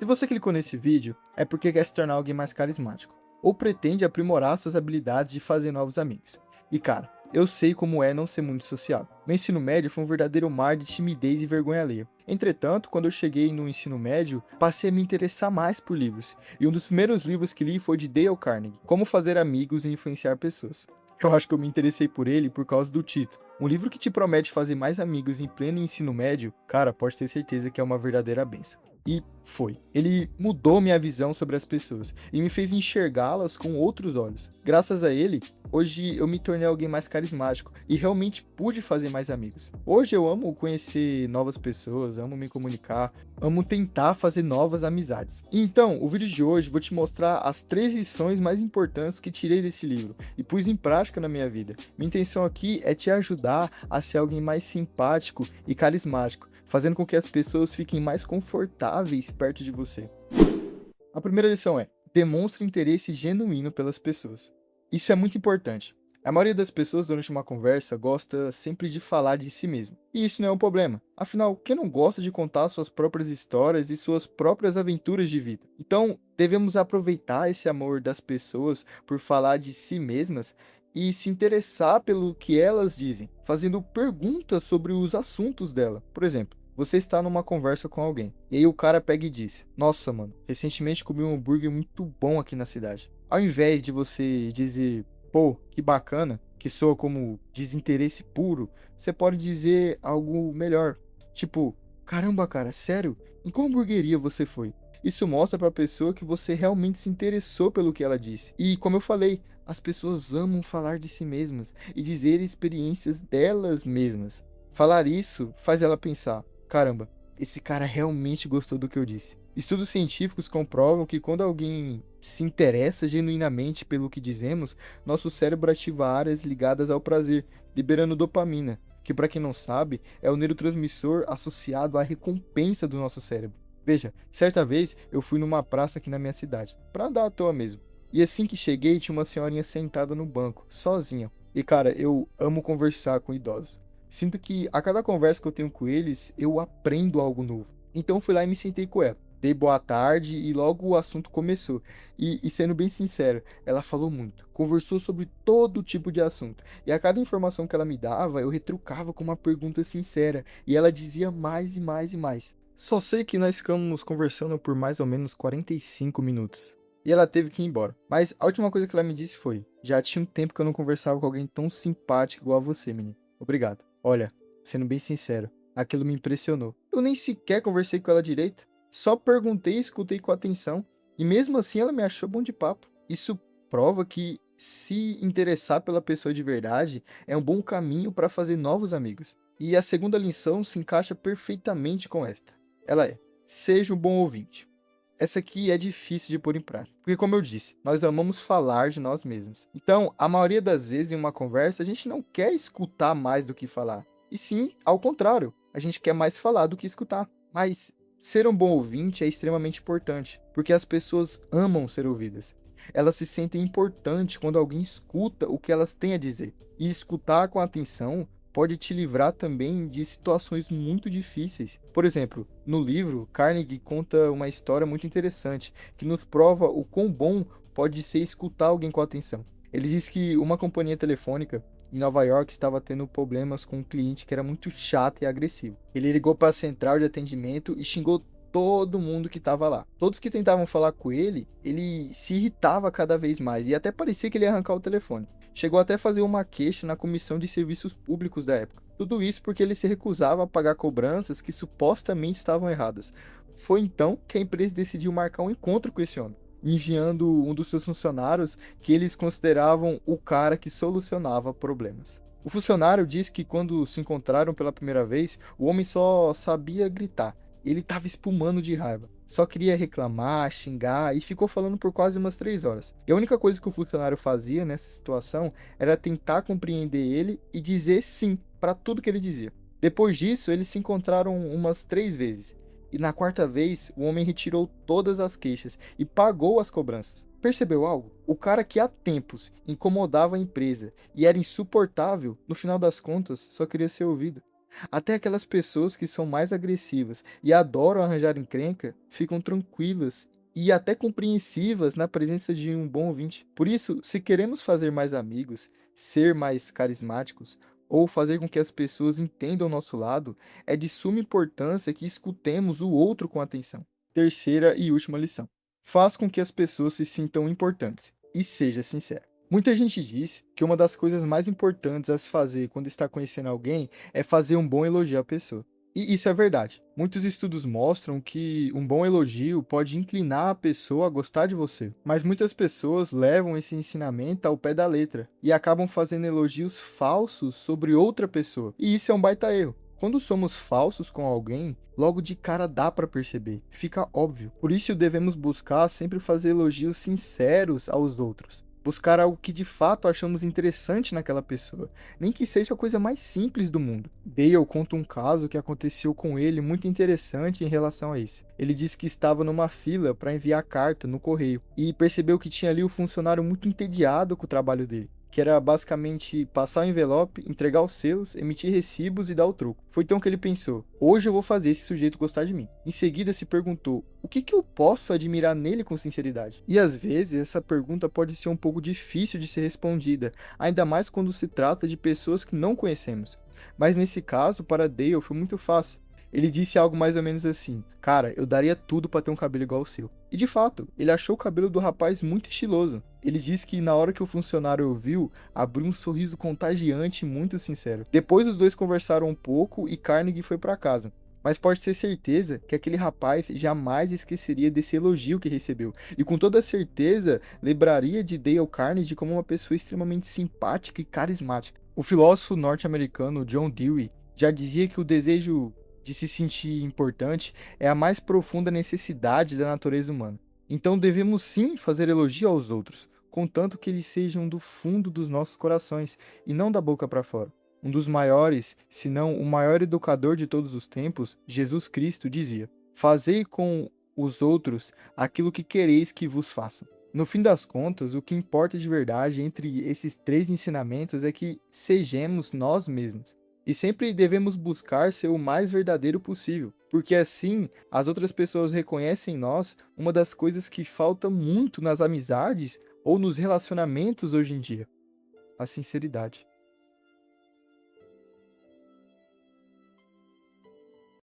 Se você clicou nesse vídeo, é porque quer se tornar alguém mais carismático, ou pretende aprimorar suas habilidades de fazer novos amigos. E cara, eu sei como é não ser muito sociável. Meu ensino médio foi um verdadeiro mar de timidez e vergonha alheia. Entretanto, quando eu cheguei no ensino médio, passei a me interessar mais por livros. E um dos primeiros livros que li foi de Dale Carnegie, Como Fazer Amigos e Influenciar Pessoas. Eu acho que eu me interessei por ele por causa do título. Um livro que te promete fazer mais amigos em pleno ensino médio, cara, pode ter certeza que é uma verdadeira benção. E foi. Ele mudou minha visão sobre as pessoas e me fez enxergá-las com outros olhos. Graças a ele, hoje eu me tornei alguém mais carismático e realmente pude fazer mais amigos. Hoje eu amo conhecer novas pessoas, amo me comunicar, amo tentar fazer novas amizades. Então, o vídeo de hoje vou te mostrar as 3 lições mais importantes que tirei desse livro e pus em prática na minha vida. Minha intenção aqui é te ajudar a ser alguém mais simpático e carismático, fazendo com que as pessoas fiquem mais confortáveis perto de você. A primeira lição é: demonstre interesse genuíno pelas pessoas. Isso é muito importante. A maioria das pessoas durante uma conversa gosta sempre de falar de si mesmo. E isso não é um problema. Afinal, quem não gosta de contar suas próprias histórias e suas próprias aventuras de vida? Então, devemos aproveitar esse amor das pessoas por falar de si mesmas e se interessar pelo que elas dizem, fazendo perguntas sobre os assuntos dela. Por exemplo, você está numa conversa com alguém, e aí o cara pega e diz: Nossa, mano, recentemente comi um hambúrguer muito bom aqui na cidade. Ao invés de você dizer: Pô, que bacana, que soa como desinteresse puro, você pode dizer algo melhor. Tipo: Caramba, cara, sério? Em qual hamburgueria você foi? Isso mostra para a pessoa que você realmente se interessou pelo que ela disse. E, como eu falei, as pessoas amam falar de si mesmas e dizer experiências delas mesmas. Falar isso faz ela pensar: Caramba, esse cara realmente gostou do que eu disse. Estudos científicos comprovam que quando alguém se interessa genuinamente pelo que dizemos, nosso cérebro ativa áreas ligadas ao prazer, liberando dopamina, que, para quem não sabe, é o neurotransmissor associado à recompensa do nosso cérebro. Veja, certa vez eu fui numa praça aqui na minha cidade, pra andar à toa mesmo. E assim que cheguei, tinha uma senhorinha sentada no banco, sozinha. E cara, eu amo conversar com idosos. Sinto que a cada conversa que eu tenho com eles, eu aprendo algo novo. Então fui lá e me sentei com ela. Dei boa tarde e logo o assunto começou. E sendo bem sincero, ela falou muito. Conversou sobre todo tipo de assunto. E a cada informação que ela me dava, eu retrucava com uma pergunta sincera. E ela dizia mais e mais e mais. Só sei que nós ficamos conversando por mais ou menos 45 minutos. E ela teve que ir embora. Mas a última coisa que ela me disse foi: Já tinha um tempo que eu não conversava com alguém tão simpático igual a você, menino. Obrigado. Olha, sendo bem sincero, aquilo me impressionou. Eu nem sequer conversei com ela direito. Só perguntei e escutei com atenção. E mesmo assim ela me achou bom de papo. Isso prova que se interessar pela pessoa de verdade é um bom caminho para fazer novos amigos. E a segunda lição se encaixa perfeitamente com esta. Ela é: seja um bom ouvinte. Essa aqui é difícil de pôr em prática, porque como eu disse, nós amamos falar de nós mesmos. Então, a maioria das vezes em uma conversa, a gente não quer escutar mais do que falar. E sim, ao contrário, a gente quer mais falar do que escutar. Mas ser um bom ouvinte é extremamente importante, porque as pessoas amam ser ouvidas. Elas se sentem importantes quando alguém escuta o que elas têm a dizer. E escutar com atenção pode te livrar também de situações muito difíceis. Por exemplo, no livro, Carnegie conta uma história muito interessante, que nos prova o quão bom pode ser escutar alguém com atenção. Ele diz que uma companhia telefônica em Nova York estava tendo problemas com um cliente que era muito chato e agressivo. Ele ligou para a central de atendimento e xingou todo mundo que estava lá. Todos que tentavam falar com ele, ele se irritava cada vez mais e até parecia que ele ia arrancar o telefone. Chegou até a fazer uma queixa na Comissão de Serviços Públicos da época. Tudo isso porque ele se recusava a pagar cobranças que supostamente estavam erradas. Foi então que a empresa decidiu marcar um encontro com esse homem, enviando um dos seus funcionários que eles consideravam o cara que solucionava problemas. O funcionário disse que quando se encontraram pela primeira vez, o homem só sabia gritar. Ele estava espumando de raiva. Só queria reclamar, xingar e ficou falando por quase umas 3 horas. E a única coisa que o funcionário fazia nessa situação era tentar compreender ele e dizer sim para tudo que ele dizia. Depois disso, eles se encontraram umas 3 vezes. E na quarta vez, o homem retirou todas as queixas e pagou as cobranças. Percebeu algo? O cara que há tempos incomodava a empresa e era insuportável, no final das contas, só queria ser ouvido. Até aquelas pessoas que são mais agressivas e adoram arranjar encrenca ficam tranquilas e até compreensivas na presença de um bom ouvinte. Por isso, se queremos fazer mais amigos, ser mais carismáticos ou fazer com que as pessoas entendam o nosso lado, é de suma importância que escutemos o outro com atenção. Terceira e última lição: faz com que as pessoas se sintam importantes e seja sincero. Muita gente diz que uma das coisas mais importantes a se fazer quando está conhecendo alguém é fazer um bom elogio à pessoa. E isso é verdade. Muitos estudos mostram que um bom elogio pode inclinar a pessoa a gostar de você. Mas muitas pessoas levam esse ensinamento ao pé da letra e acabam fazendo elogios falsos sobre outra pessoa. E isso é um baita erro. Quando somos falsos com alguém, logo de cara dá para perceber, fica óbvio. Por isso devemos buscar sempre fazer elogios sinceros aos outros. Buscar algo que de fato achamos interessante naquela pessoa, nem que seja a coisa mais simples do mundo. Dale conta um caso que aconteceu com ele muito interessante em relação a isso. Ele disse que estava numa fila para enviar carta no correio e percebeu que tinha ali um funcionário muito entediado com o trabalho dele, que era basicamente passar o envelope, entregar os selos, emitir recibos e dar o troco. Foi então que ele pensou: hoje eu vou fazer esse sujeito gostar de mim. Em seguida se perguntou: o que eu posso admirar nele com sinceridade? E às vezes essa pergunta pode ser um pouco difícil de ser respondida, ainda mais quando se trata de pessoas que não conhecemos. Mas nesse caso, para Dale foi muito fácil. Ele disse algo mais ou menos assim: cara, eu daria tudo pra ter um cabelo igual ao seu. E de fato, ele achou o cabelo do rapaz muito estiloso. Ele disse que na hora que o funcionário ouviu, abriu um sorriso contagiante e muito sincero. Depois os dois conversaram um pouco e Carnegie foi para casa. Mas pode ter certeza que aquele rapaz jamais esqueceria desse elogio que recebeu. E com toda certeza lembraria de Dale Carnegie como uma pessoa extremamente simpática e carismática. O filósofo norte-americano John Dewey já dizia que o desejo de se sentir importante é a mais profunda necessidade da natureza humana. Então devemos sim fazer elogio aos outros, contanto que eles sejam do fundo dos nossos corações e não da boca para fora. Um dos maiores, se não o maior educador de todos os tempos, Jesus Cristo, dizia: fazei com os outros aquilo que quereis que vos façam. No fim das contas, o que importa de verdade entre esses três ensinamentos é que sejamos nós mesmos. E sempre devemos buscar ser o mais verdadeiro possível, porque assim as outras pessoas reconhecem em nós uma das coisas que falta muito nas amizades ou nos relacionamentos hoje em dia: a sinceridade.